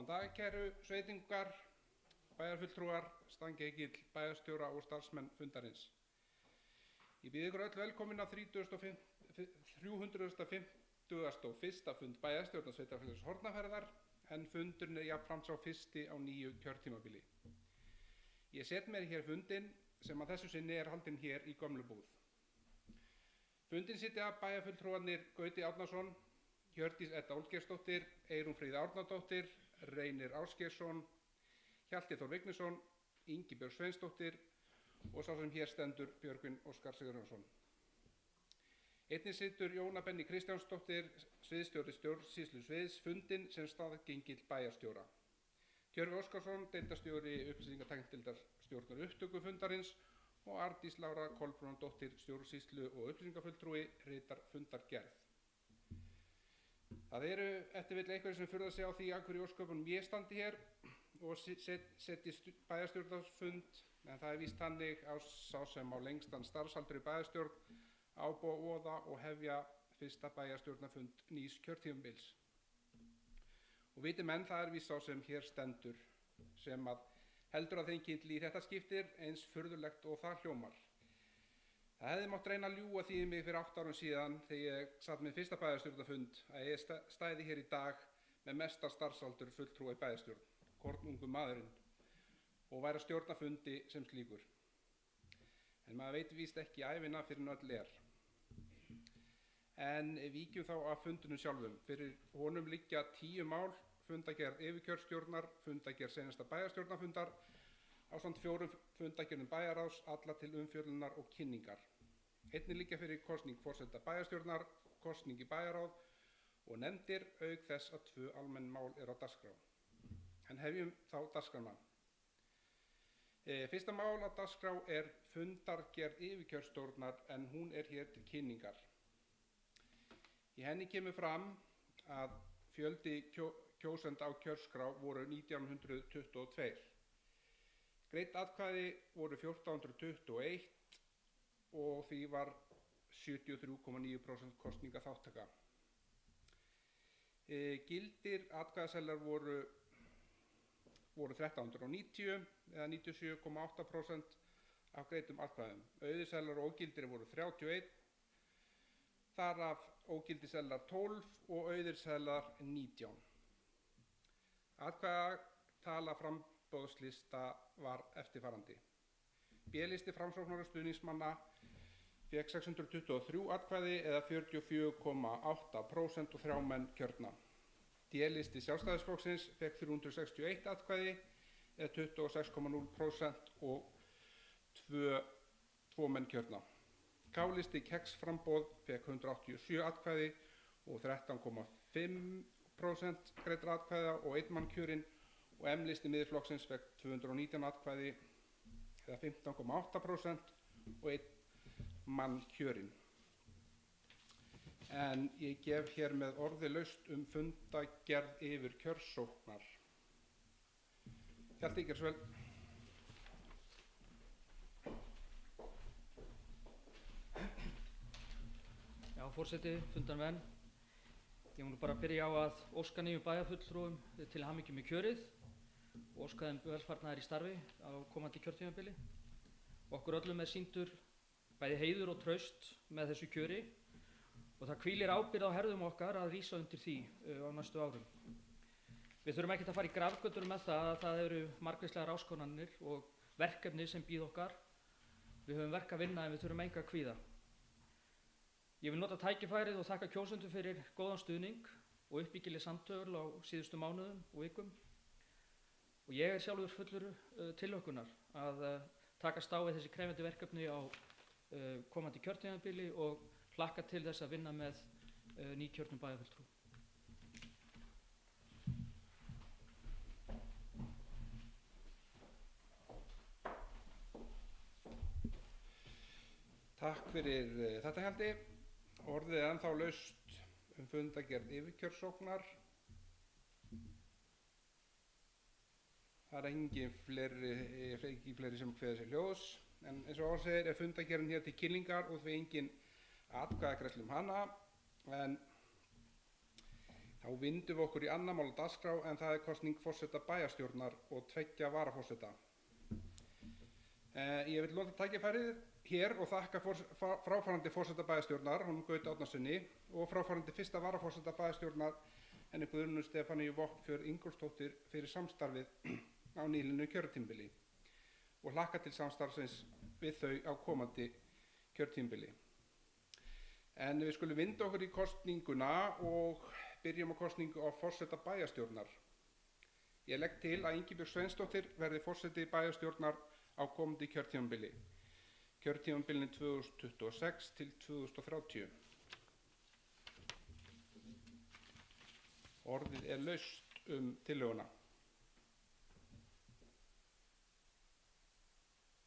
Góðan dag, kæru sveitingar, bæjarfulltrúar, Stangegill, bæjarstjóra og starfsmenn fundarins. Ég býð ykkur öll velkomin á 351. fund bæjarstjórnar Sveitarfélags Hornafjarðar, en fundurinn jafnframt sá fyrsti á nýju kjörtímabili. Ég set mér hér fundinn sem að þessu sinni haldinn hér í Gömlubúð. Fundinn sitja bæjarfulltrúarnir Gauti Árnason, Hjördís Edda Olgeirsdóttir, Eyrún Fríða Árnadóttir, Reynir Ásgeirsson, Hjalti Þór Vignisson, Ingibjörg Sveinsdóttir og sá sem hér stendur Björgvin Óskar Sigurjónsson. Einnig situr Jóna Benný Kristjánsdóttir, sviðsstjóri stjórnsýslusviðs, fundinn sem staðgengill bæjarstjóra. Tjörfi Óskarsson, deildarstjóri upplýsingatæknideildar stjórnar upptöku fundarins og Arndís Lára Kolbrúnardóttir, stjórnsýslu og upplýsingafulltrúi, ritar fundargerð. Það eru eftir vill einhverjir sem furða sig á því að hverju ósköpunum ég standi hér og setji bæjarstjórnarfund, en það víst þannig á sá sem á lengstan starfsaldur í bæjarstjórn áboða og hefja fyrsta bæjarstjórnarfund nýs kjörtímabils. Og viti menn, það víst sá sem hér stendur, sem að heldur að þengill í þetta skiptir eins furðulegt og það hljómar. Það hefði mátt reyna að ljúga því mig fyrir 8 árum síðan þegar ég satt með fyrsta bæjarstjórnarfund að ég stæði hér í dag með mesta starfsaldur fulltrúa í bæjarstjórn, kornungu maðurinn, og væri að stjórna fundi sem slíkur. En maður veit víst ekki ævina fyrir öll En víkjum þá að fundinum sjálfum. Fyrir honum liggja 10 mál, fundagerð yfirkjörstjórnar, fundagerð seinasta bæjarstjórnarfundar, ásamt 4 fundagerðum bæjarráðs, alla til umfjöllunar og kynningar. Einnig liggja fyrir kosning forseta bæjarstjórnar, kosning í bæjarráð og nefndir, auk þess að 2 almenn mál á dagskrá. En hefjum þá dagskrána. Fyrsta mál á dagskrá fundargerð yfirkjörstjórnar, en hún hér til kynningar. Í henni kemur fram að fjöldi kjósenda á kjörskrá voru 1922. Greidd atkvæði voru 1421 og því var 73,9% kosningaþátttaka. Gildir atkvæðaseðlar voru 1390 eða 97,8% af greiddum atkvæðum. Auðiseðlar og ógildir voru 31, þar af ógildiseðlar 12 og auðirseðlar 19. Atkvæðatala framboðslista var eftirfarandi. B-listi Framsóknar og stuðningsmanna fékk 623 atkvæði eða 44,8% og 3 menn kjörna. D-listi Sjálfstæðisflokksins fékk 361 atkvæði eða 26,0% og 2 menn kjörna. K-listi Kex-framboð fékk 187 atkvæði og 13,5% greiddra atkvæða og 1 mann kjörinn, og M-listi Miðflokksins fékk 219 atkvæði eða 15,8% og 1 mann kjörinn. En ég gef hér með orði laust fundagerð yfir kjörsóknar. Hjalti, gjörðu svo vel. Já, forseti, fundarmenn. Ég mun bara byrja á að óska nýjum bæjarfulltrúum til hamingju með kjörið og óska þeim velfarnaðar í starfi á komandi kjörtímabili. Okkur öllum sýndur bæði heiður og traust með þessu kjöri og það hvílir ábyrgð á herðum okkar að rísa undir því á næstu árum. Við þurfum ekkert að fara í grafgötur með það að það eru margvíslegar áskoranir og verkefni sem bíða okkar. Við höfum verk að vinna en við þurfum enga að kvíða. Ég vil nota tækifærið og þakka kjósendum fyrir góðan stuðning og uppbyggileg samtöl á síðustu mánuðum og vikum. Og ég sjálfur fullur tilhlökkunar að takast á við þessi krefjandi verkefni á komandi kjörtímabili og hlakka til þess að vinna með nýkjörnum bæjarfulltrúum. Takk fyrir þetta, Hjalti. Orðið ennþá laust fundagerð yfirkjörsóknar. Það engin fleiri sem kveða sér hljóðs, en eins og ársegir fundagerðin hér til kynningar og því engin atkvæðagreiðsla hana, en Þá vindum við okkur í annað mál á dagskrá en það er kosning forseta bæjarstjórnar og 2 varaforseta. Ég vil nota tækifærið hér og þakka fráfarandi forseta bæjarstjórnar, honum Gauti Árnasyni, og fráfarandi 1. varaforseta bæjarstjórnar, henni Guðrúnu Stefaníu Vopnfjörð Ingólfsdóttur, fyrir samstarfið á nýliðnu kjörtímabili og hlakka til samstarfsins við þau á komandi kjörtímabili. En við skulum vinda okkur í kosninguna og byrjum á kosningu á forseta bæjarstjórnar. Ég legg til að Ingibjörg Sveinsdóttir verði forseti bæjarstjórnar á komandi kjörtímabili, kjörtímabilinu 2026 til 2030. Orðið er laust tillöguna.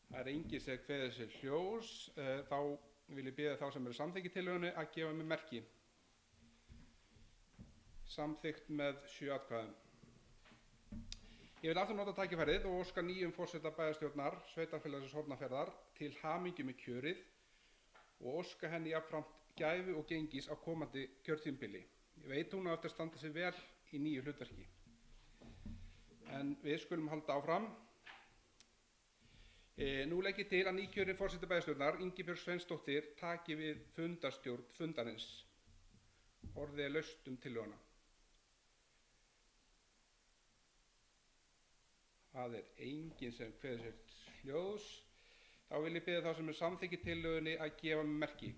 Það er enginn sem kveður sér hljóðs, þá vil ég biðja þá sem eru samþykki tillögunni að gefa mér merki. Samþykkt með 7 atkvæðum. Ég vil aftur nota tækifærið og óska nýjum forseta bæjarstjórnar Sveitarfélagsins Hornafjarðar til hamingju með kjörið og óska henni jafnframt gæfu og gengis á komandi kjörtímabili. Ég veit hún á eftir að standa sig vel í nýju hlutverki. En við skulum halda áfram. Nú legg ég til að nýkjörinn forseti bæjarstjórnar, Ingibjörg Sveinsdóttir, taki við fundarstjórn fundarins. Orðið er laust tillöguna. Það er enginn sem kveður sér hljóðs. Þá vil ég biðja þá sem er samþykki tillögunni að gefa mér merki.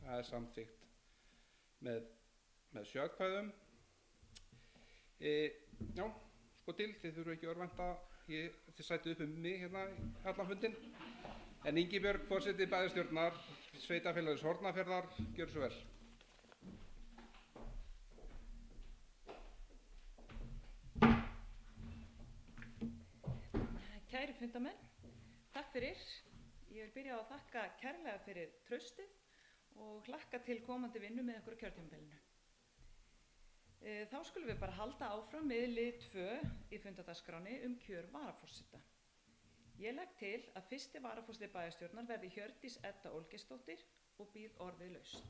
Það er samþykkt með 7 atkvæðum. Já, sko til, þið þurfum ekki að örvænta, þið sættu upp mig hérna allan fundinn. En Ingibjörg, forseti bæjarstjórnar Sveitarfélagsins Hornafjarðar, gjörðu svo vel. Kæru fundamenn, takk fyrir. Ég vil byrja á að þakka kærlega fyrir traustið og hlakka til komandi vinnu með ykkur á kjörtímabilinu. Þá skulum við bara halda áfram með lið 2 í fundadagskránni kjör varaforseta. Ég legg til að 1. varaforseti bæjarstjórnar verði Hjördís Edda Olgeirsdóttir og býð orðið laust.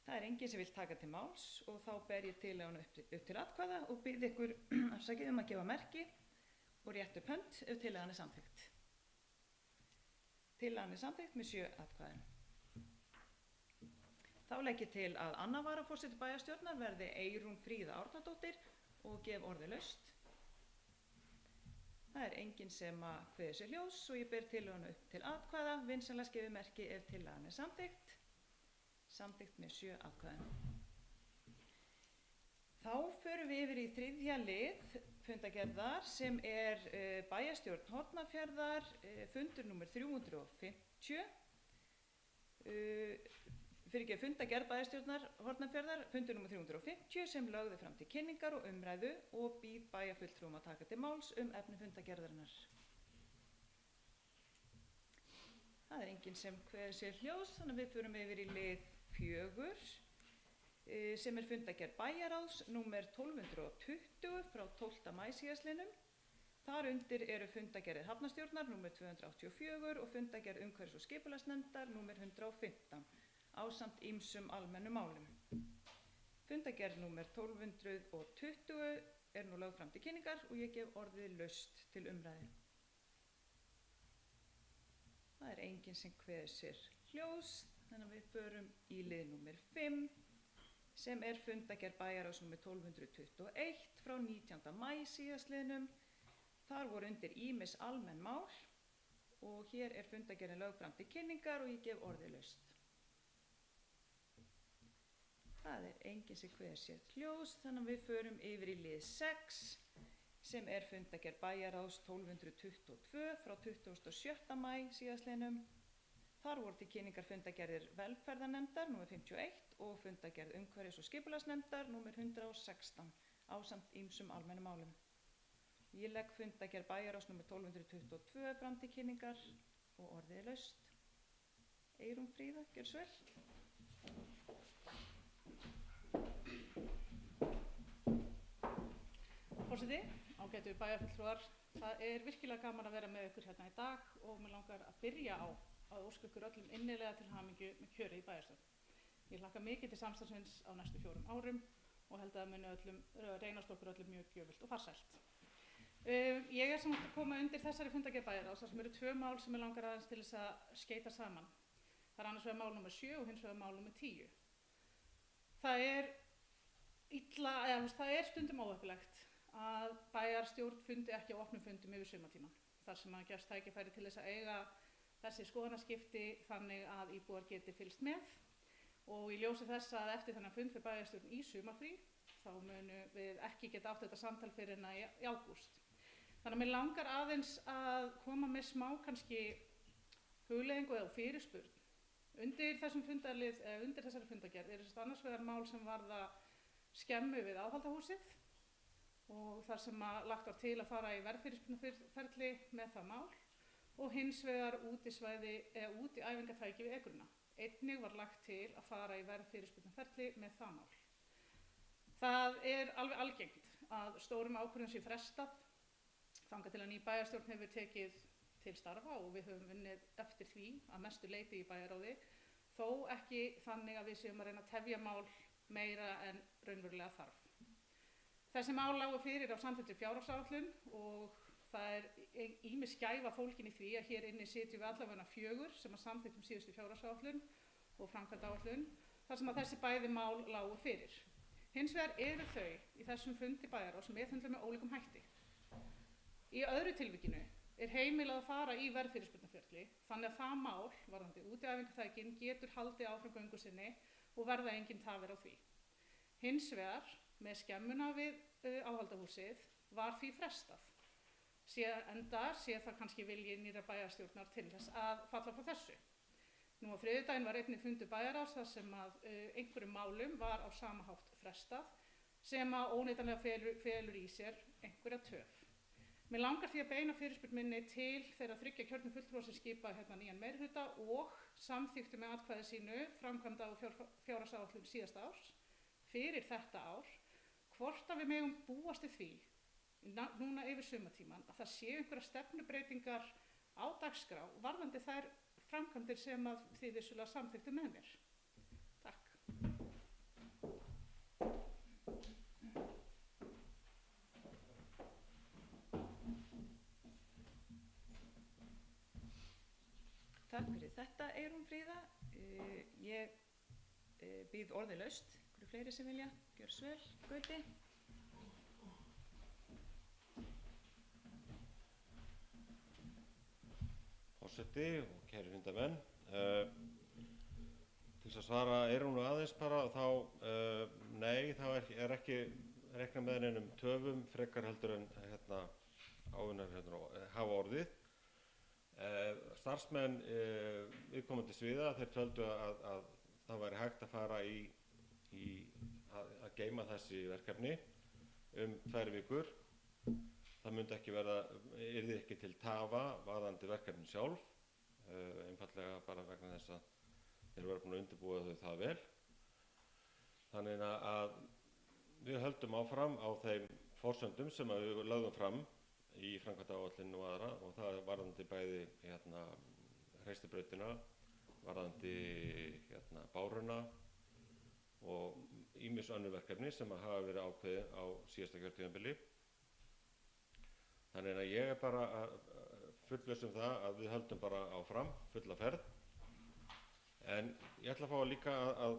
Það er enginn sem vill taka til máls og þá ber ég tillöguna upp til atkvæða og bið ykkur að gefa merki og rétt upp hönd ef tillögan er samþykkt. Tillagan er samþykkt með 7 atkvæðum. Þá legg ég til að 2. varaforseti bæjarstjórnar verði Eyrún Fríða Árnadóttir og gef orðið laust. Það er enginn sem að kveður sér hljóðs og ég ber tillöguna upp til atkvæða, vinsamlegast gefið merki ef tillagan er samþykkt. Samþykkt með 7 atkvæðum. Þá förum við yfir í 3. lið fundagerðar sem er bæjarstjórn Hornafjarðar, fundur númer 350. Fundagerð bæjarstjórnar Hornafjarðar, fundur númer 350 sem lögði fram til kynningar og umræðu og býð bæjarfulltrúum að taka til máls efni fundagerðarinnar. Það er enginn sem kveður sér hljóðs, þannig að við förum yfir í lið 4 sem er fundagerð bæjarráðs númer 1220 frá 12. maí síðastliðnum. Þar undir eru fundagerðir hafnarstjórnar númer 284 og fundagerð umhverfis- og skipulagsnefndar númer 115 ásamt ýmsum almennum málum. Fundagerð númer 1220 er nú lögð fram til kynningar og ég gef orðið laust til umræðu. Það er enginn sem kveður sér hljóðs, þannig að við förum í lið númer 5 sem er fundagerð bæjarráðs númer 1221 frá 19. maí síðastliðnum. Þar voru undir ýmis almenn mál og hér er fundagerðin lögð fram til kynningar og ég gef orðið laust. Það er enginn sem kveður sér hljóðs, þannig að við förum yfir í lið 6 sem er fundagerð bæjarráðs 1222 frá 27. maí síðastliðnum. Þar voru til kynningar fundagerðir velferðarnefndar nr. 51 og fundagerð umhverfis- og skipulagsnefndar nr. 116 ásamt ýmsum almennum málum. Ég legg fundagerð bæjarráðs nr. 1222 fram til kynningar og orðið er laust. Eyrún Fríða, gjörðu svo vel. Forseti, ágætu bæjarfulltrúar, það er virkilega gaman að vera með ykkur hérna í dag og mér langar að byrja á að óska ykkur öllum innilega til hamingju með kjörið í bæjarstjórn. Ég hlakka mikið til samstarfsins á næstu 4 árum og held að það muni reynast okkur öllum mjög gjöfult og farsælt. Ég er samt að koma undir þessari fundargerð bæjarráðs þar sem eru 2 mál sem ég langar aðeins til þess að skeyta saman. Það er annars vegar mál nr. 7 og hins vegar mál nr. 10. Það er stundum óheppilegt að bæjarstjórn fundi ekki á opnum fundum yfir sumartímann, þar sem að gefst tækifæri til þess að eiga þessi skoðanaskipti þannig að íbúar geti fylgst með. Og í ljósi þess að eftir þennan fund fyrir bæjarstjórn í sumarfrí, þá munum við ekki geta átt þetta samtal fyrir hérna í ágúst. Þannig að mér langar aðeins að koma með smá kannski hugleiðingu eða fyrirspurn. Undir þessum fundarlið, undir þessari fundargerð er annars vegar mál sem varða skemmu við áhaldahúsið og þar sem lagt var til að fara í verðfyrirspurnaferli með það mál og hins vegar útiæfingatæki við Ekruna. Einnig var lagt til að fara í verðfyrirspurnaferli með það mál. Það er alveg algengt að stórum ákvörðunum sé frestað þangað til að ný bæjarstjórn hefur tekið til starfa og við höfum unnið eftir því að mestu leyti í bæjarráði, þó ekki þannig að við séum að reyna að tefja mál meira en raunverulega þarf. Þessi mál lágu fyrir á samþykktri fjárhagsáætlun og það er ýmis gæfa fólkin í því að hér inni sitjum við allavega 4 sem að samþykktum síðustu fjárhagsáætlun og framkvæmdaáætlun þar sem að þessi bæði mál lágu fyrir. Hins vegar eru þau í þessum fundi bæjarráðs meðhöndluð með ólíkum hætti. Í öðru tilvikinu er heimilað að fara í verðfyrirspurnaferli þannig að það mál varðandi útiæfingatækin getur haldið áfram göngu sinni og verða engin tafir á því. Hins vegar með skemmuna við áhaldahúsið var því frestað. Enda sé það kannski vilji nýrrar bæjarstjórnar til þess að falla frá þessu. Nú á þriðjudaginn var einnig fundur bæjarráðs þar sem að einhverjum málum var á sama hátt frestað sem að óneitanlega felur í sér einhverja töf. Mér langar því að beina fyrirspurn minni til þeirra 3 kjörnu fulltrúa sem skipa nýjan meirihluta og samþykktu með atkvæði sínu framkvæmda og fjárhagsáætlun síðasta árs fyrir þetta ár, hvort að við megum búast við því núna yfir sumartíman að það séu einhverjar stefnubreytingar á dagskrá varðandi þær framkvæmdir sem að þið vissulega samþykktu með mér. Takk. Takk fyrir þetta, Eyrún Fríða. Ég býð orðið laust. Einhverju fleiri sem vilja? Gjör svo vel, Gauti. Forseti og kæru fundarmenn, til þess að svara Eyrúnu aðeins bara þá nei, þá er ekki reiknað með neinum töfum frekar heldur en áunnar hafa orðið. Starfsmenn viðkomandi sviða þeir töldu að það væri hægt að fara að geyma þessi verkefni 2 vikur. Það myndi ekki yrði ekki til tafa varðandi verkefnin sjálf, einfaldlega bara vegna þess að þeir voru búin að undirbúa þau það vel. Þannig að við höldum áfram á þeim forsendum sem við lögðum fram í framkvæmdaáætlun og aðra og það er varðandi bæði Hreistibrautina, varðandi Báruna og ýmis önnur verkefni sem hafa verið ákveðin á síðasta kjörtímabili. Þannig að ég er bara fullviss það að við höldum bara áfram, fulla ferð. En ég ætla að fá líka að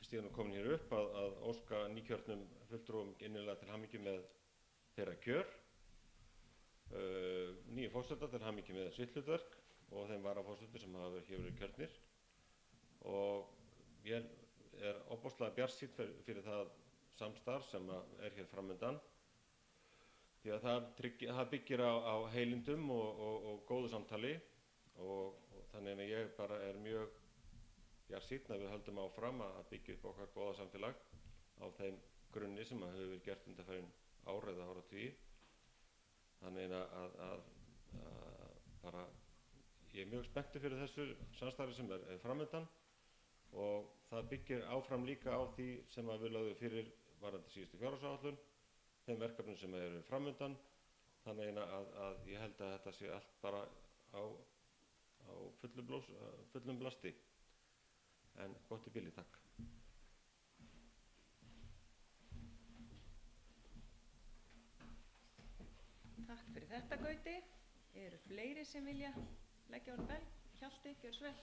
fyrst ég er komin hér upp að óska nýkjörnum fulltrúum innilega til hamingju með þeirra kjör, nýjum forseta til hamingju með sitt hlutverk og þeim varaforsetum sem hafa verið kjörnir. Og ég er ofboðslega bjartsýnn fyrir það samstarf sem er hér framundan. Því að það byggir á heilindum og góðu samtali og þannig að ég bara er mjög bjartsýnn að við höldum áfram að byggja upp okkar góða samfélag á þeim grunni sem hefur verið gert undanfarin ár eða áratugi. Þannig að bara ég er mjög spenntur fyrir þessu samstarfi sem er framundan og það byggir áfram líka á því sem við lögðum fyrir varðandi síðustu fjárhagsáætlun, þeim verkefnum sem eru framundan. Þannig að ég held að þetta sé allt bara á fullum blasti. En gott í bili, takk. Takk fyrir þetta, Gauti. Eru fleiri sem vilja leggja orð vel? Hjalti, gjör svo vel.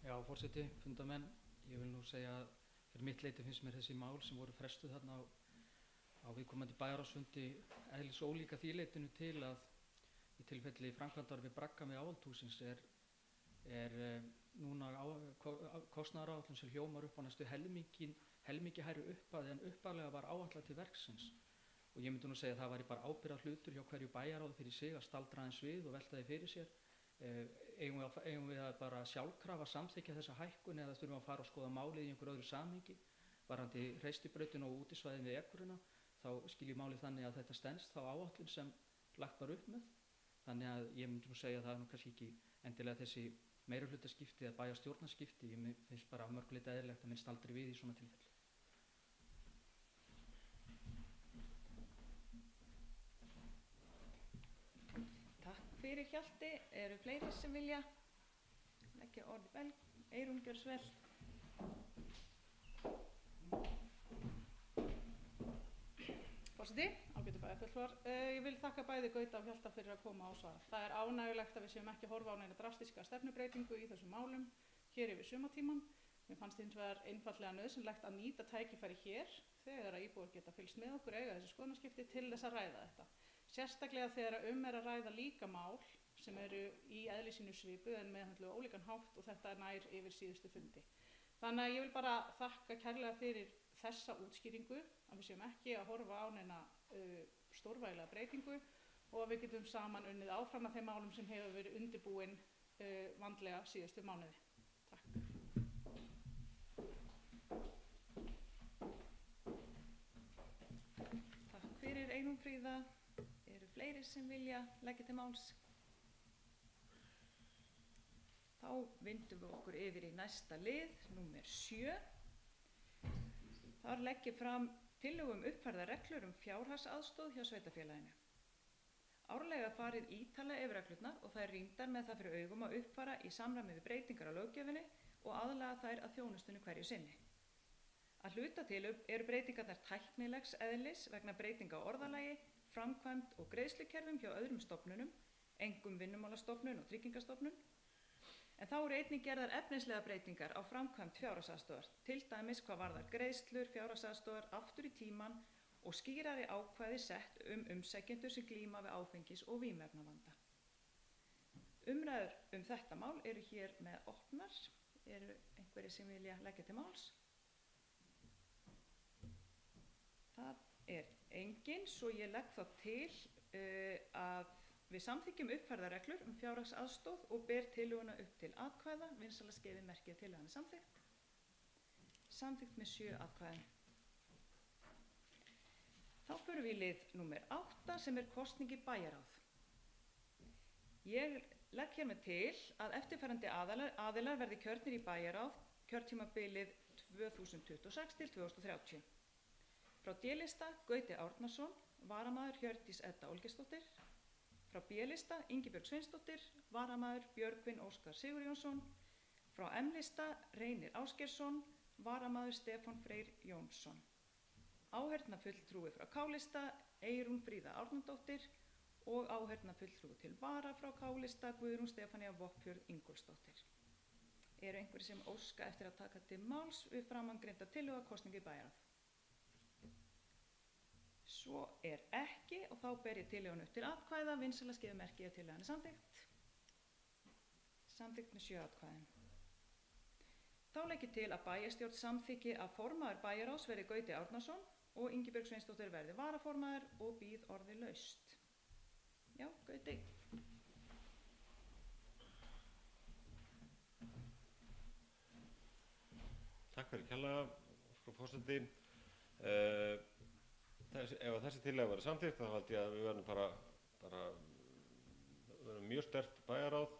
Já, forseti, fundarmenn, ég vil nú segja að fyrir mitt leyti finnst mér þessi mál sem voru frestuð þarna á viðkomandi bæjarráðsfundi eðlis ólíka því leitinu til að í tilfelli framkvæmdar við bragga með áhaldhúsins er núna kostnaðaráætlun sem hljómar upp á næstu helmingi hærri upphæð en upphaflega var áætlað til verksins. Og ég myndi nú segja að það væri bara ábyrgðar hlutur hjá hverju bæjarráði fyrir sig að staldra aðeins við og velta því fyrir sér. Eigum við að bara sjálfkrafa samþykkja þessa hækkun eða þurfum að fara og skoða málið í einhver öðru samhengi? Varðandi Hreistibrautina og útisvæðin við Ekurina, þá skil ég málið þannig að þetta stenst þá áætlun sem lagt var upp með. Þannig að ég myndi nú segja að það er nú kannski ekki endilega þessi meirihlutaskipti eða bæjarstjórnarskipti. Ég finnst bara að mörgu leyti eðlilegt að minnst aldrei við í svona tilfelli. Fyrir Hjalti, eru fleiri sem vilja leggja orð vel? Eyrún, gjör svo vel. Forseti, ágætu bæjarfulltrúar, ég vil þakka bæði Gauta og Hjalta fyrir að koma á svar. Það er ánægjulegt að við séum ekki að horfa á neina drastiska stefnubreytingu í þessum málum hér yfir sumartímann. Mér fannst hins vegar einfaldlega nauðsynlegt að nýta tækifæri hér þegar að íbúar geta fylgst með okkur eiga þessi skoðanaskipti til þess að ræða þetta. Sérstaklega þegar er að ræða líka mál sem eru í eðli sínu svipuð en meðhöndluð á ólíkan hátt og þetta er nær yfir síðustu fundi. Þannig að ég vil bara þakka kærlega fyrir þessa útskýringu, að við séum ekki að horfa á neina stórvægilega breytingu og að við getum saman unnið áfram að þeim málum sem hefur verið undirbúin vandlega síðustu mánuði. Takk. Takk fyrir, Eyrún Fríða. Eru fleiri sem vilja leggja til máls? Þá vindum við okkur yfir í næsta lið, númer 7. Þar legg ég fram tillögu uppfærðar reglur fjárhagsaðstoð hjá sveitarfélaginu. Árlega farið ítarlega yfir reglurnar og þær rýndar með það fyrir augum að uppfæra í samræmi við breytingar á löggjöfinni og aðlaga þær að þjónustunni hverju sinni. Að hluta til eru breytingarnar tæknilegs eðlis vegna breytinga á orðalagi, framkvæmd og greiðslukerfum hjá öðrum stofnunum, einkum Vinnumálastofnun og Tryggingastofnun. En þá eru einnig gerðar efnislega breytingar á framkvæmd fjárhagsaðstoðar, til dæmis hvað varðar greiðslur fjárhagsaðstoðar aftur í tímann og skýrari ákvæði sett umsækjendur sem glíma við áfengis- og vímuefnavanda. Umræður þetta mál eru hér með opnar. Eru einhverjir sem vilja leggja til máls? Það er enginn, svo ég legg þá til að við samþykkjum uppfærðar reglur fjárhagsaðstoð og ber tillöguna upp til atkvæða. Vinsalast gefið merkið að tillagan er samþykkt. Samþykkt með 7 atkvæðum. Þá förum við í lið númer 8 sem er kosning í bæjarráð. Ég legg hér með til að eftirfarandi aðilar verði kjörnir í bæjarráð kjörtímabilið 2026 til 2030. Frá D-lista Gauti Árnason, varamaður Hjördís Edda Olgeirsdóttir. Frá B-lista Ingibjörg Sveinsdóttir, varamaður Björgvin Óskar Sigurjónsson. Frá M-lista Reynir Ásgeirsson, varamaður Stefán Freyr Jónsson. Áheyrnarfulltrúi frá K-lista Eyrún Fríða Árnadóttir og áheyrnarfulltrúi til vara frá K-lista Guðrún Stefánía Voppfjörð Ingólfsdóttir. Eru einhverjir sem óska eftir að taka til máls við framangreinda tillögu að kosningu í bæjarráð? Svo er ekki og þá ber ég tillöguna upp til atkvæða. Vinsalast gefið merkið að tillagan er samþykkt. Samþykkt með 7 atkvæðum. Þá legg ég til að bæjarstjórn samþykki að formaður bæjarráðs verði Gauti Árnason og Ingibjörg Sveinsdóttir verði varaformaður og býð orði laust. Já, Gauti. Takk fyrir kærlega, frú forseti. Ef þessi tillaga verður samþykkt þá held ég að við verðum verðum mjög sterkt bæjarráð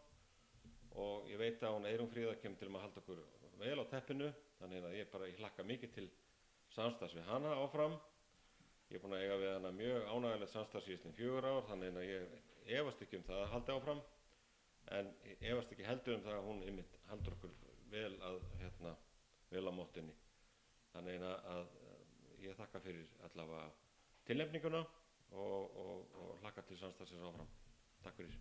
og ég veit að hún Eyrún Fríða kemur til að halda okkur vel á teppinu, þannig að ég hlakka mikið til samstarfs við hana áfram. Ég er búinn að eiga við hana mjög ánægjulegt samstarf síðastliðin 4 ár, þannig að ég efast ekki það að halda áfram, en efast ekki heldur það að hún einmitt haldur okkur vel á móttinni. Þannig að ég þakka fyrir allavega tilnefninguna og hlakka til samstarfsins áfram. Takk fyrir.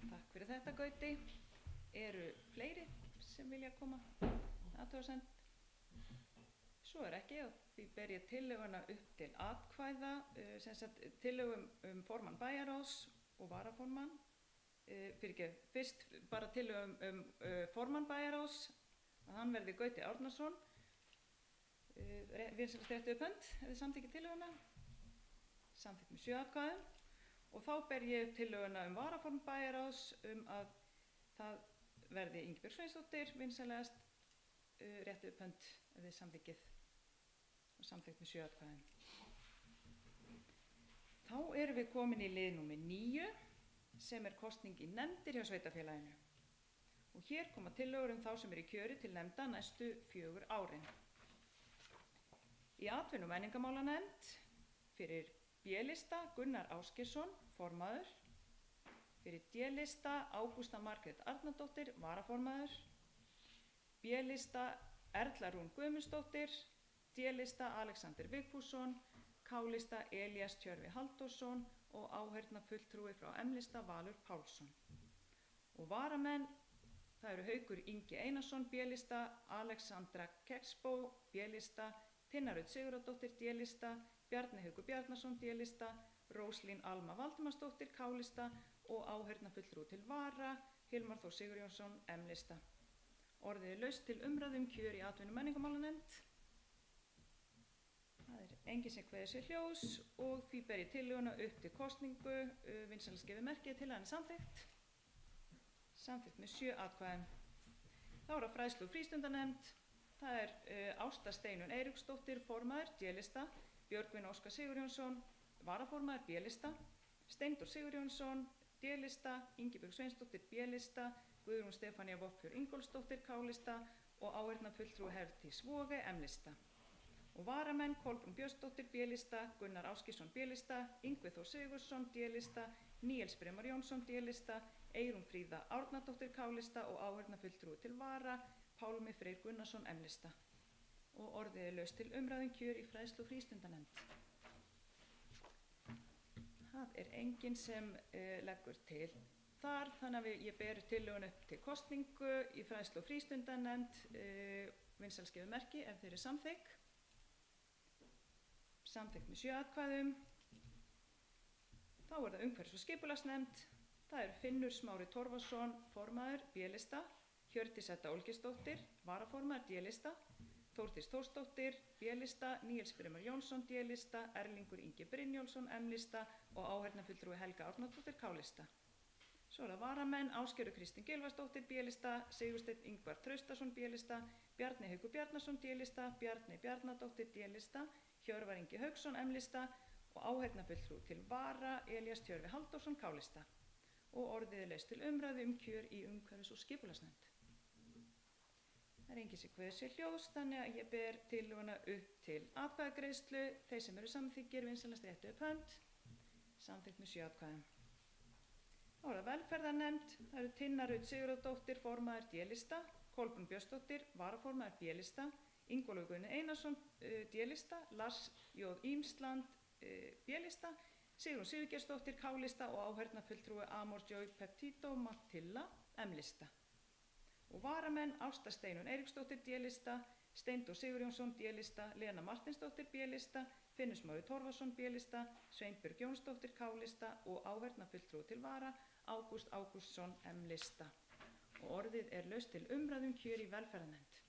Takk fyrir þetta, Gauti. Eru fleiri sem vilja koma? Athugasemd? Svo ekki og því ber ég tillöguna upp til atkvæða, tillögum formann bæjarráðs og varaformann. Fyrst bara tillögum formann bæjarráðs, að hann verði Gauti Árnason. Vinsamlegast réttu upp hönd ef þið samþykkið tillöguna. Samþykkt með 7 atkvæðum. Og þá ber ég upp tillöguna varaformann bæjarráðs að það verði Ingibjörg Sveinsdóttir, vinsamlegast réttu upp hönd ef þið samþykkið og samþykkt með 7 atkvæðum. Þá erum við komin í lið númer 9 sem er kosning í nefndir hjá sveitarfélaginu. Og hér koma tillögur þá sem eru í kjöri til nefnda næstu 4 árin. Í atvinnu- og menningarmálanefnd fyrir B-lista Gunnar Ásgeirsson, formaður. Fyrir D-lista Ágústa Margrét Arnardóttir, varaformaður. B-lista Erla Rún Guðmundsdóttir. D-lista Alexander Vigfússon. K-lista Elías Tjörvi Halldórsson og áheyrnarfulltrúi frá M-lista Valur Pálsson. Og varamenn, það eru Haukur Ingi Einarsson, B-lista, Alexandra Keksbó, B-lista, Tinna Rut Sigurðardóttir, D-lista, Bjarni Haukur Bjarnason, D-lista, Róslín Alma Valdimarsdóttir, K-lista og áheyrnarfulltrúi til vara, Hilmar Þór Sigurjónsson, M-lista. Orðið laust til umræðum kjör í atvinnu- og menningarmálanefnd. Það er enginn sem kveður sér hljós og því ber ég tillöguna upp til kosningu. Vinsamlegast gefið merkið til hann er samþykkt. Samþykkt með 7 atkvæðum. Þá er það fræðslu- og frístundanefnd. Það er Ásta Steinunn Eiríksdóttir, formaður, D-lista, Björgvin Óskar Sigurjónsson, varaformaður, B-lista, Steindór Sigurjónsson, D-lista, Ingibjörg Sveinsdóttir, B-lista, Guðrún Stefánía Voffjörð Ingólfsdóttir, K-lista og áheyrnarfulltrúi Herdís Voge, M-lista. Og varamenn Kolbrún Björnsdóttir, B-lista, Gunnar Ásgeirsson, B-lista, Yngvi Þór Sigurðsson, D-lista, Níels Brimar Jónsson, D-lista, Eyrún Fríða Árnadóttir, K-lista og áheyrnarfulltrúi til vara, Pálmi Freyr Gunnarsson, M-lista. Og orðið er laust til umræðum kjör í fræðslu- og frístundanefnd. Það er enginn sem leggur til þar, þannig að ég ber tillögun upp til kosningu í fræðslu- og frístundanefnd. Vinsamlegast gefið merki ef þeir eru samþykk. Samþykkt með 7 atkvæðum. Þá er það umhverfis- og skipulagsnefnd. Það er Finnur Smári Torfason, formaður, B-lista, Hjördís Edda Olgeirsdóttir, varaformaður, D-lista, Þórdís Þórsdóttir, B-lista, Níels Brimar Jónsson, D-lista, Erlingur Ingi Brynjólfsson, M-lista og áheyrnarfulltrúi Helga Árnadóttir, K-lista. Svo er það varamenn Ásgerður Kristín Gylfasdóttir, B-lista, Sigursteinn Ingvar Traustason, B-lista, Bjarni Haukur Bjarnason, D-lista, Bjarni Bjarnadóttir, D-lista, Hjörvar Ingi Hauksson, M-lista og áheyrnarfulltrúi til vara, Elías Tjörvi Halldórsson, K-lista. Og orðið er laust til umræðu kjör í umhverfis- og skipulagsnefnd. Það er enginn sem kveður sér hljós, þannig að ég ber tillöguna upp til atkvæðagreiðslu. Þeir sem eru samþykkir vinsamlegast réttu upp hönd. Samþykkt með 7 atkvæðum. Þá er það velferðarnefnd. Það eru Tinna Rut Sigurðardóttir, formaður, D-lista, Kolbrún Björnsdóttir, varaformaður, B-lista, Ingólfur Guðni Einarsson, D-lista, Lars J. Ímsland, B-lista, Sigrún Sigurgeirsdóttir, K-lista og áheyrnarfulltrúi Amor Joy Peptito Matilla, M-lista. Og varamenn Ásta Steinunn Eiríksdóttir, D-lista, Steindór Sigurjónsson, D-lista, Lena Martinsdóttir, B-lista, Finnur Smári Torfason, B-lista, Sveinbjörg Jónsdóttir, K-lista og áheyrnarfulltrúi til vara, Ágúst Ágústsson, M-lista. Og orðið er laust til umræðum kjör í velferðarnefnd.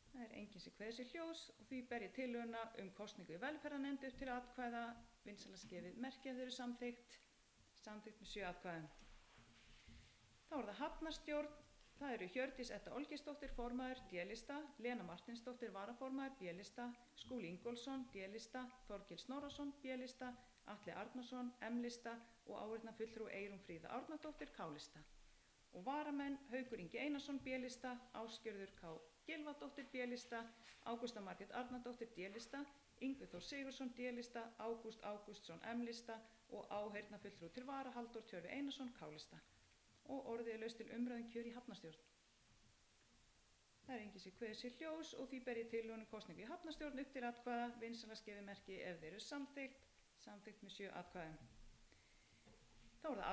Það er enginn sem kveður sér hljós og því ber ég tillöguna kosningu í velferðarnefnd upp til atkvæða. Vinsamlegast gefið merki ef þeir eru samþykkt. Samþykkt með 7 atkvæðum. Þá er það hafnarstjórn. Það eru Hjördís Edda Olgeirsdóttir, formaður, D-lista, Lena Martinsdóttir, varaformaður, B-lista, Skúli Ingólfsson, D-lista, Þorgils Snorrason, B-lista, Atli Arnarsson, M-lista og áheyrnarfulltrúi Eyrún Fríða Árnadóttir, K-lista. og varamenn Haukur Ingi Einarsson B-lista, Ásgerður K. Gylfadóttir B-lista, Ágústa Margrét Arnardóttir D-lista, Yngvi Þór Sigurðsson D-lista, Ágúst Ágústsson M-lista og áheyrnarfulltrúi til vara Halldór Tjörvi Einarsson K-lista. Og orðið er laust til umræðum kjör í hafnarstjórn. Það er enginn sem kveður sér ljós og því ber ég tillögu kosningu í hafnarstjórn upp til atkvæða, vinsamlegast gefið merki ef þeir eru samþykkt með 7 atkvæðum. Þá er það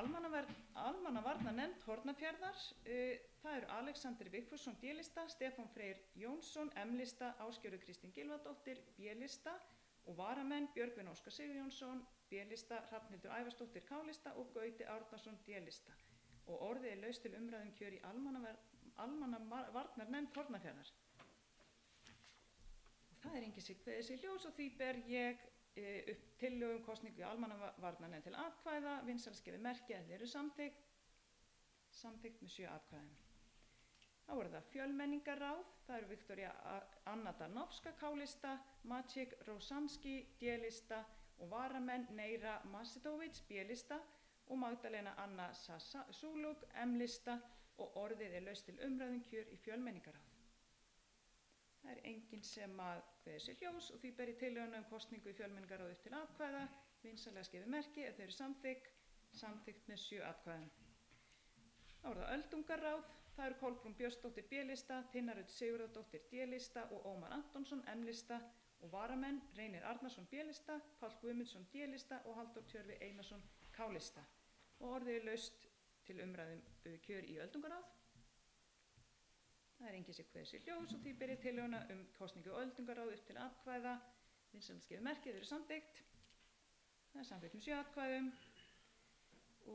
almannavarnanefnd Hornafjarðar. Það eru Alexander Vigfússon D-lista, Stefán Freyr Jónsson M-lista, Ásgerður Kristín Gylfadóttir B-lista og varamenn Björgvin Óskar Sigurjónsson B-lista, Hrafnhildur Ævarsdóttir K-lista og Gauti Árnason D-lista. Og orðið er laust til umræðum kjör í almannavarnanefnd Hornafjarðar. Og það er enginn sem kveður sér ljós og því ber ég upp tillögu kosningu í almannavarnanefnd til atkvæða, vinsamlegast gefið merki ef þeir eru samþykkt með 7 atkvæðum. Þá er það fjölmenningarráð, það eru Viktoría Anna Darnovska K-lista, Maciek Rosanski D-lista og varamenn Neira Masidovic B-lista og Magdalena Anna Suluk M-lista og orðið er laust til umræðum kjör í fjölmenningarráð. Það er enginn sem að kveður sér ljós og því ber ég tillöguna kosningu í fjölmenningarráð upp til atkvæða, vinsamlegast gefið merki ef þeir eru samþykkt með 7 atkvæðum. Þá er það öldungaráð, það eru Kolbrún Björnsdóttir B-lista, Tinna Rut Sigurðardóttir D-lista og Ómar Antonsson M-lista og varamenn Reynir Arnarsson B-lista, Páll Guðmundsson D-lista og Halldór Tjörvi Einarsson K-lista. Og orðið er laust til umræðum kjör í öldungaráð. Það er enginn sem kveður sér ljós og því ber ég tillöguna kosningu og öldungaráð upp til atkvæða, vinsamlegast gefið merki ef þeir eru samþykkt. Það er samþykkt með 7 atkvæðum.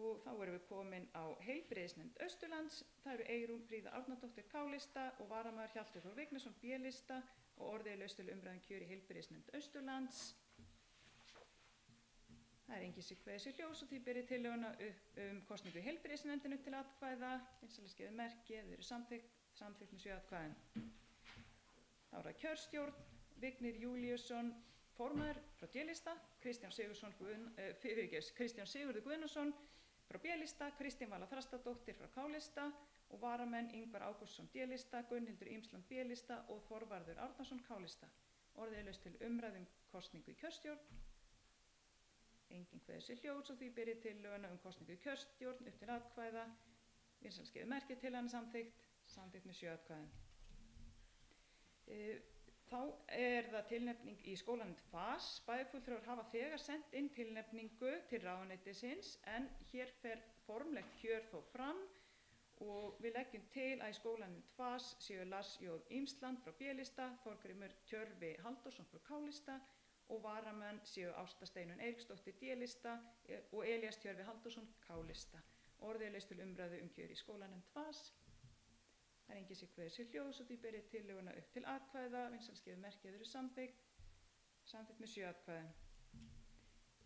Og þá erum við komin á heilbrigðisnefnd Austurlands. Það eru Eyrún Fríða Árnadóttir K-lista og varamaður Hjalti Þór Vignisson B-lista og orðið er laust til umræðum kjör í heilbrigðisnefnd Austurlands. Það er enginn sem kveður sér ljós og því ber ég tillöguna kosningu í heilbrigðisnefndin upp til atkvæða, vinsamlegast gefið merki ef þeir eru samþykkt með 7 atkvæðum. Þá er það kjörstjórn, Vignir Júlíusson formaður frá D-lista, Kristján Sigurður Guðnason frá B-lista, Kristín Vala Þrastardóttir frá K-lista og varamenn Ingvar Ágústsson D-lista, Gunnhildur Ímsland B-lista og Þorvarður Árnason K-lista. Orðið er laust til umræðum kosningu í kjörstjórn. Enginn kveður sér ljós og því ber ég tillöguna kosningu í kjörstjórn upp til atkvæða, vinsamlegast gefið merki til hann samþykkt með 7 atkvæðum. Þá er það tilnefning í skólanefnd FAS. Bæjarfulltrúar hafa þegar sent inn tilnefningu til ráðuneytisins en hér fer formlegt kjör þó fram og við leggjum til að í skólanefnd FAS séu Lars J. Ímsland frá B-lista, Þorgrímur Tjörvi Halldórsson frá K-lista og varamenn séu Ásta Steinunn Eiríksdóttir D-lista og Elías Tjörvi Halldórsson K-lista. Orðið er laust til umræðu kjör í skólanefnd FAS. Það er enginn sem kveður sér ljós og því ber ég tillöguna upp til atkvæða, vinsamlegast gefið merki ef þeir eru samþykkt með 7 atkvæðum.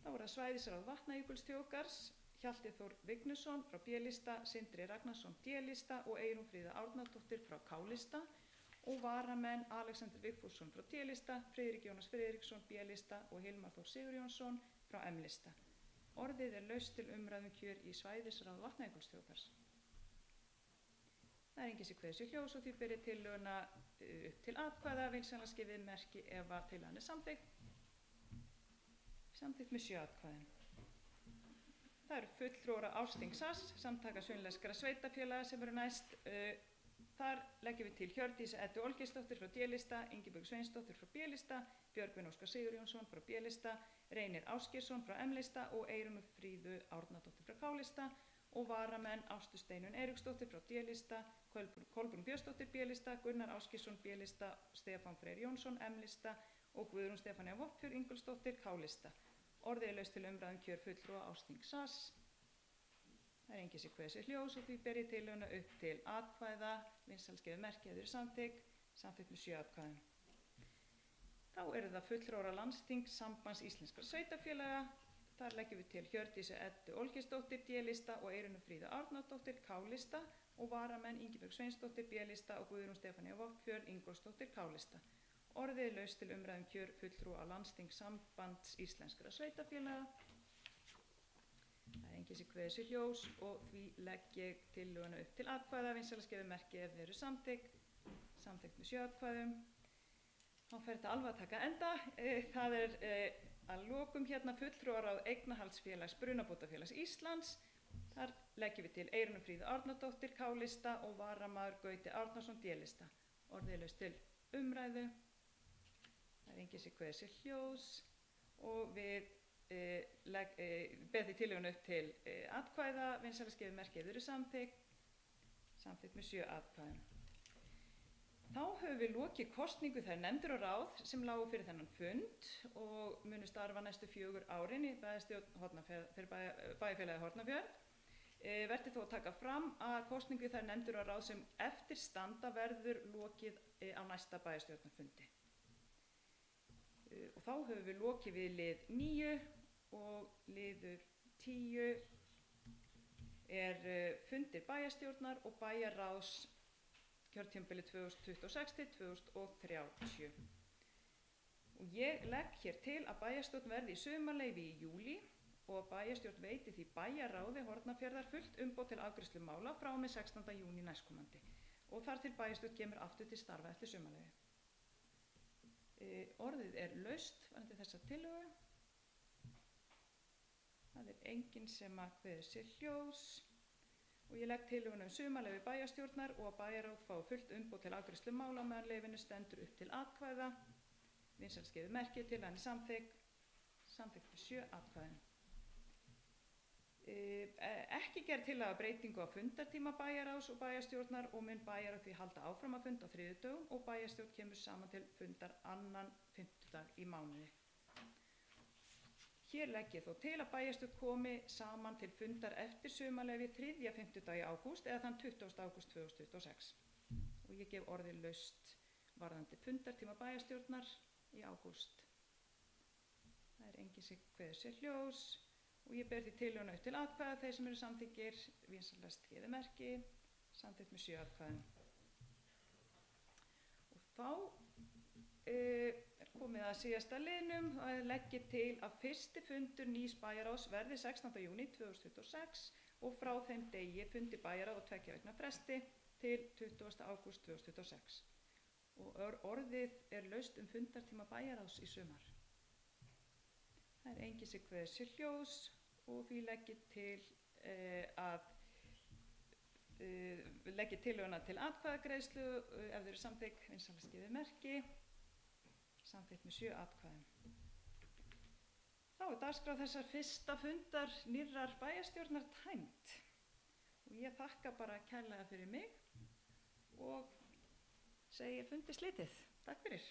Þá er það svæðisráð Vatnajökulsþjóðgarðs, Hjalti Þór Vignisson frá B-lista, Sindri Ragnarsson D-lista og Eyrún Fríða Árnadóttir frá K-lista og varamenn Alexander Vigfússon frá D-lista, Friðrik Jónas Friðriksson B-lista og Hilmar Þór Sigurjónsson frá M-lista. Orðið er laust til umræðum kjör í svæðisráð Vatnajökulsþjóðgarðs. Það er enginn sem kveður sér ljós og því ber ég tillöguna upp til atkvæða, vinsamlegast gefið merki ef að tillagan er samþykkt með 7 atkvæðum. Það eru fulltrúar á ársþing SAS, samtaka sunnlenskra sveitarfélaga sem eru næst. Þar leggjum við til Hjördísi Eddu Olgeirsdóttir frá D-lista, Ingibjörg Sveinsdóttir frá B-lista, Björgvin Óskar Sigurjónsson frá B-lista, Reynir Ásgeirsson frá M-lista og Eyrúnu Fríðu Árnadóttir frá K-lista og varamenn Ástu Steinunn Eiríksdóttir frá D-lista, Kolbrún Björnsdóttir B-lista, Gunnar Ásgeirsson B-lista, Stefán Freyr Jónsson M-lista og Guðrún Stefánía Voppfjörð Ingólfsdóttir K-lista. Orðið er laust til umræðum kjör fulltrúa ársþing SAS. Það er enginn sem kveður sér ljós og því ber ég tillöguna upp til atkvæða, vinsamlegast gefið merki ef þeir eru samþykkt með 7 atkvæðum. Þá eru það fulltrúar á landsþing Sambands íslenskra sveitarfélaga. Þar leggjum við til Hjördísi Eddu Olgeirsdóttir D-lista og Eyrúnu Fríðu Árnadóttir K-lista og varamenn Ingibjörg Sveinsdóttir B-lista og Guðrún Stefánía Voppfjörð Ingólfsdóttir K-lista. Orðið er laust til umræðum kjör fulltrúa á landsþing Sambands íslenskra sveitarfélaga. Það er enginn sé kveðið sér hljóðs og því legg ég tillöguna upp til atkvæða. Vinsældaskeiði merki ef þau eru samþykkt með 7 atkvæðum. Þá fer þetta alveg að taka enda. Það er að lokum hérna fulltrúaráð Eignarhaldsfélags Brunabótafélags Íslands. Þar leggjum við til Eyrúnu Fríðu Árnadóttir K-lista og varamaður Gauti Árnason D-lista. Orðið er laust til umræðu. Það er enginn sem kveður sér hljóðs og við ber því tillöguna upp til atkvæða. Vinsældaskeiði merki ef þau eru samþykkt með 7 atkvæðum. Þá höfum við lokið kosningu þær nefndir og ráð sem lágu fyrir þennan fund og munu starfa næstu 4 árin í bæjarfélagi Hornafjörð. Verði þó að taka fram að kosningu þær nefndir og ráð sem eftir standa verður lokið á næsta bæjarstjórnarfundi. Og þá höfum við lokið við lið 9 og liður 10 er fundir bæjarstjórnar og bæjarráðs kjörtímabili 2026 til 2030. Og ég legg hér til að bæjarstjórn verði í sumarleyfi í júlí og að bæjarstjórn veiti því bæjarráði Hornafjarðar fullt umboð til afgreiðslu mála frá og með 16. júní næstkomandi og þar til bæjarstjórn kemur aftur til starfa eftir sumarleyfi. Orðið er laust varðandi þessa tillögu. Það er enginn sem að kveður sér hljóðs og ég legg tillöguna sumarleyfi bæjarstjórnar og að bæjarráð fái fullt umboð til afgreiðslu mála meðan leyfinu stendur upp til atkvæða. Vinsældaskeiði merki til hann samþykkt með 7 atkvæðum. Ekki gerð tillaga breytingu á fundartíma bæjarráðs og bæjarstjórnar og mun bæjarráð því halda áfram að funda á þriðjudögum og bæjarstjórn kemur saman til fundar annan fimmtudag í mánuði. Hér legg ég þó til að bæjarstjórn komi saman til fundar eftir sumarleyfi 3. fimmtudag í ágúst eða þann 20. ágúst 2026 og ég gef orðið laust varðandi fundartíma bæjarstjórnar í ágúst. Það er enginn sem kveður sér hljóðs og ég ber því tillöguna upp til atkvæða. Þeir sem eru samþykkir vinsældaskeiði merki samþykkt með 7 atkvæðum. Og þá er komið að síðasta liðnum og legg ég til að fyrsti fundur nýs bæjarráðs verði 16. júní 2026 og frá þeim degi fundi bæjarráð og 2 vikna fresti til 20. ágúst 2026. Og orðið er laust fundartíma bæjarráðs í sumar. Það er enginn sem kveður sér hljóðs og því legg ég til legg ég tillöguna til atkvæðagreiðslu ef þau eru samþykkt. Vinsældaskeiði merki samþykkt með 7 atkvæðum. Þá er dagskrá þessar fyrsta fundar nýrrar bæjarstjórnar tæmd og ég þakka bara kærlega fyrir mig og segi fundi slitið. Takk fyrir.